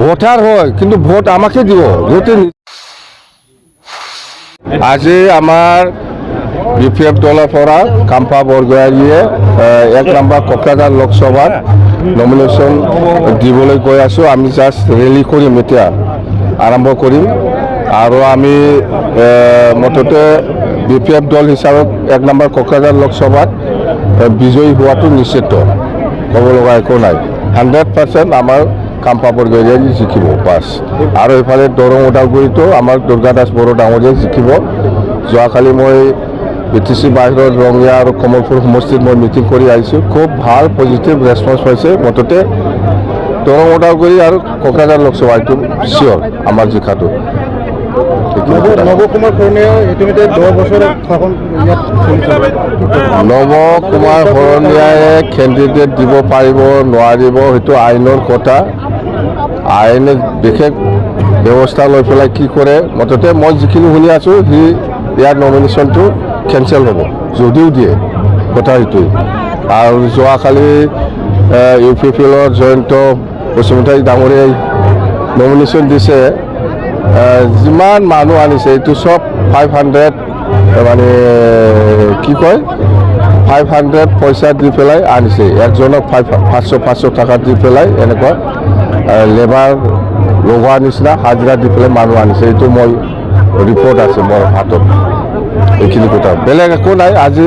Voter হয় কিন্তু vote আমাকে দিব যদি আজি আমার বিপিএফ দলের পরা কাম্পা বরগয়াৰীয়ে 1 নম্বৰ কোকৰাঝাৰ লোকসভাত নমিনেশন দিবলৈ গৈ আছো। আমি জাস্ট ৰেলি কৰিম, এতিয়া আৰম্ভ কৰিম আৰু আমি মততে বিপিএফ দল হিচাপে 1 নম্বৰ কোকৰাঝাৰ লোকসভাত বিজয়ী হোৱাটো নিশ্চিত, ক'ব লগা একো নাই। 100% আমাৰ কাম্পা বৰগয়াৰীয়ে জিকিব বাছ। আৰু এইফালে দৰং ওদালগুৰিতো আমাৰ দুৰ্গা দাস বড়ো ডাঙৰীয়াই জিকিব। যোৱাকালি মই BTC বাহিৰত ৰঙিয়া আৰু কমলপুৰ সমষ্টিত মই মিটিং কৰি আহিছোঁ। খুব ভাল পজিটিভ ৰেছপন্স পাইছে। মততে দৰং ওদালগুৰি আৰু কোকৰাঝাৰ লোকসভা এইটো চিয়'ৰ আমাৰ জিকাটো। নৱকুমাৰ শৰণীয়া ইতিমধ্যে 10 বছৰ শাসন ইয়াত নৱকুমাৰ শৰণীয়াই কেণ্ডিডেট দিব পাৰিব নোৱাৰিব সেইটো আইনৰ কথা। আইনে বিশেষ ব্যৱস্থা লৈ পেলাই কি কৰে। মততে মই যিখিনি শুনি আছোঁ সি ইয়াৰ নমিনেশ্যনটো কেঞ্চেল হ'ব যদিও দিয়ে, কথা সেইটোৱে। আৰু যোৱাকালি UPPৰ জয়ন্ত বসুমতাৰী ডাঙৰীয়াই নমিনেশ্যন দিছে। যিমান মানুহ আনিছে এইটো চব 500 মানে কি কয় 500 পইচা দি পেলাই আনিছে। একজনক 500 টকা দি পেলাই এনেকুৱা লেবাৰ লগোৱাৰ নিচিনা হাজিৰা দি পেলাই মানুহ আনিছে। এইটো মই ৰিপৰ্ট আছে মোৰ হাতত। এইখিনি কথা বেলেগ একো নাই। আজি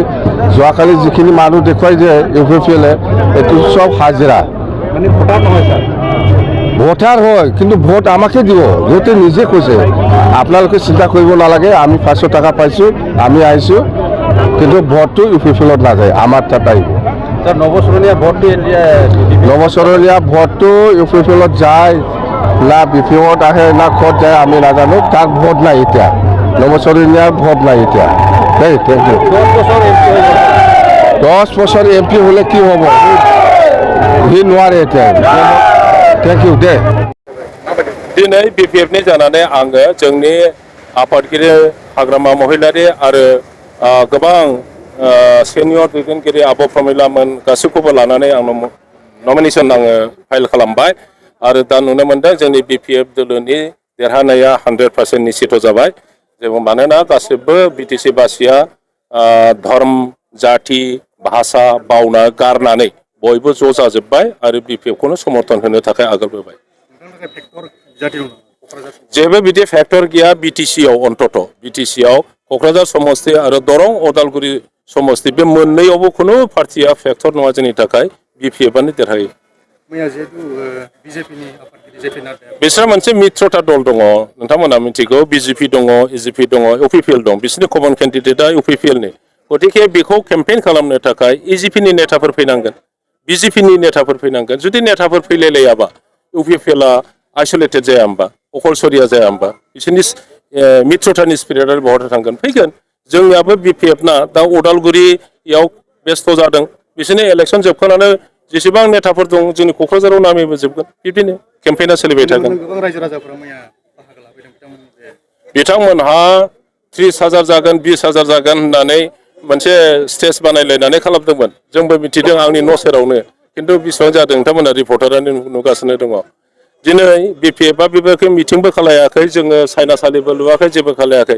যোৱাকালি যিখিনি মানুহ দেখুৱাই যে UPPলে এইটো চব হাজিৰা, মানে ভোটাৰ নহয় ছাৰ। ভোটাৰ হয় কিন্তু ভোট আমাকে দিব, সিহঁতে নিজে কৈছে আপোনালোকে চিন্তা কৰিব নালাগে, আমি 500 টকা পাইছোঁ, আমি আহিছোঁ, কিন্তু ভোটটো UPPলত নাযায়, আমাৰ তাত আহিব। নৱচৰণীয়া ভোটটো নৱচৰণীয়া ভোটটো UPPলত যায় না BPOত আহে না ক'ত যায় আমি নাজানো। তাক ভোট নাই এতিয়া, নৱচৰণীয়াৰ ভোট নাই এতিয়া। দেই থেংক ইউ। 10 বছৰ MP হ'লে কি হ'ব, সি নোৱাৰে এতিয়া। Thank you they. दिनै BPFनि जानानै आङो जोंनि आफादगिरि हाग्रामा महिलारि आरो गोबां सिनियर दैदेनगिरि आब' प्रमिलामोन गासैखौबो लानानै आं नमिनेशन आङो फाइल खालामबाय आरो दा नुनो मोनदों जोंनि BPF दोलोनि देरहानाया 100% निश्चित जाबाय। जेबो मानोना गासिबो BTC बासिया धर्म जाति भाषा बावना गारनानै बयबो ज' जाजोब्बाय आरो BPFखौनो समर्थन होनो थाखाय आगारबोबाय। जेबो बिदि फेक्टर गैया BTCआव। अन्तत BTCआव क'क्राझार समस्ति आरो दरं उदालगुरि समस्ति बे मोननैयावबो खुनु पार्टिया फेक्टर नङा जोंनि थाखाय। BPFआनो देरहायो। बिसोर मोनसे मित्रता दल दङ, नोंथांमोना मिथिगौ। BJP दङ, EJP दङ, UPPL दं। बिसोरनि कमन केन्डिडेटआ UPPLनि। गतिके बेखौ केम्पेइन खालामनो थाखाय EJPनि नेताफोर फैनांगोन, BJPनि नेताफोर फैनांगोन। जुदि नेताफोर फैलायलायाबा UPPLआ आइसोलेटेड जाया होमबा, अकलसरिया जाया होमबा, बिसोरनि मित्रतानि स्पिरिटआ बहाथो थांगोन, फैगोन। जोंनियाबो BPFना दा उदालगुरियाव बेस्थ' जादों। बिसोरनि इलेक्सन जोबखांनानै जेसेबां नेताफोर दं जोंनि क'क्राझाराव नामैबो जोबगोन। बिदिनो केम्पेइना सोलिबाय थागोन। बिथांमोनहा 30,000 जागोन 20,000 जागोन होननानै मोनसे स्टेज बानायलायनानै खालामदोंमोन। जोंबो मिथिदों आंनि न' सेरावनो, खिन्थु बेसेबां जादों नोंथांमोना रिपर्टारानो नुगासिनो दङ। दिनै BPFआ बेबायदि मिटिंबो खालायाखै, जोङो साइनासालिबो लुवाखै, जेबो खालायाखै।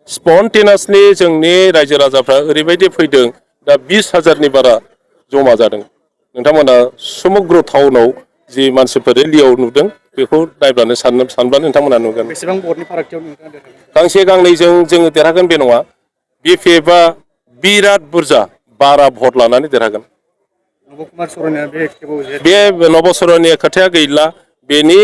स्पन्टेनियासलि जोंनि रायजो राजाफ्रा ओरैबायदि फैदों, दा 20,000नि बारा जमा जादों। नोंथांमोना समग्र टाउनाव जि मानसिफोर रेलियाव नुदों बेखौ नायब्लानो सानब्लानो नोंथांमोना नुगोन। बेसेबां भटनि फारागथियाव गांसे गांनैजों जोङो देरहागोन बे नङा। BPFआ बिराद बुरजा 12 भट लानानै देरहागोन। बे नवचरणीय खोथाया गैला। बेनि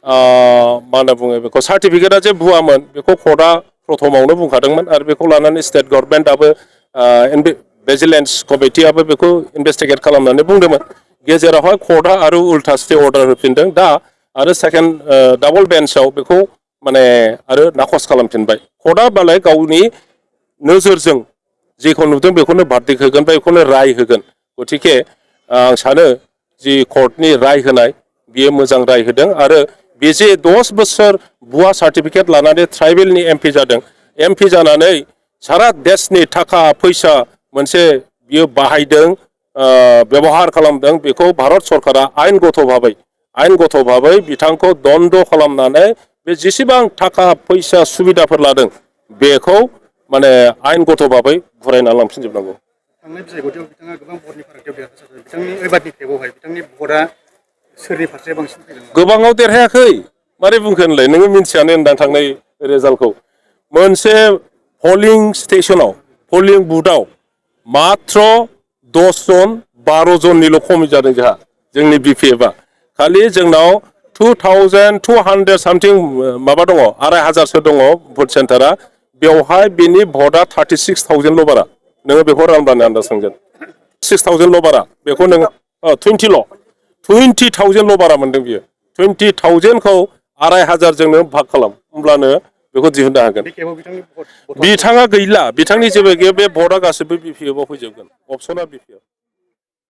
मा होनना बुङो बेखौ सार्टिफिकेटआ जे भुवामोन बेखौ कर्टआ प्रथमावनो बुंखादोंमोन आरो बेखौ लानानै स्टेट गभर्नमेन्टआबो भिजिलेन्स कमिटियाबो बेखौ इनभेस्टिगेट खालामनानै बुंदोंमोन। गेजेरावहाय कर्टआ आरो उल्था स्टे अर्डार होफिनदों दा आरो सेकेन्ड डाबल बेन्चआव बेखौ माने आरो नाखस खालामफिनबाय। कर्टआ बालाय गावनि नोजोरजों जेखौ नुदों बेखौनो भार्डिक्ट होगोन, बेखौनो राय होगोन। गतिके आं सानो जि कर्टनि राय होनाय बियो मोजां राय होदों आरो बे जे 10 बोसोर भुवा सार्टिफिकेट लानानै ट्राइबेलनि MP जादों, MP जानानै सारा देशनि थाखा फैसा मोनसे बियो बाहायदों, व्यवहार खालामदों, बेखौ भारत सरकारा आयेनगत भाबै आयेनगथ' भाबै बिथांखौ दन्द' खालामनानै बे जेसेबां थाखा फैसा सुबिदाफोर लादों बेखौ माने आयेनगथ' भाबै घुरायना लांफिनजोबनांगौ। थांनाय बिसायख'थियाव बिथाङा गोबां भटनि फारागथियाव देरहासारदों। बिथांनि एबारनि खेबावहाय बिथांनि भटआ सोरनि फारसे बांसिन फैदों? गोबाङाव देरहायाखै मारै बुंखो होनलाय नोङो मिन्थियानो होनदां थांनाय रिजाल्टखौ। मोनसे पलिं स्टेसनाव पलिं बुथआव मात्र 10 जन 12 जननिल' खमि जादों जोंनि BPFआ। खालि जोंनाव 2200 सामथिं माबा दङ 2500 दङ भट सेन्टारा। बेवहाय बिनि भटआ 36,000ल' बारा। नोङो बेखौ रानब्लानो आन्दाज मोनगोन। 6,000ल' बारा बेखौ नोङो 20,000ल' बारा मोनदों बियो। 20,000खौ 2500 जोंनो भाग खालाम होमब्लानो बेखौ दिहुननो हागोन। बे खेबाव बिथांनि भट बिथाङा गैला बिथांनि जेबो गैया बे भटआ गासिबो BPFआव फैजोबगोन अपसना BPF।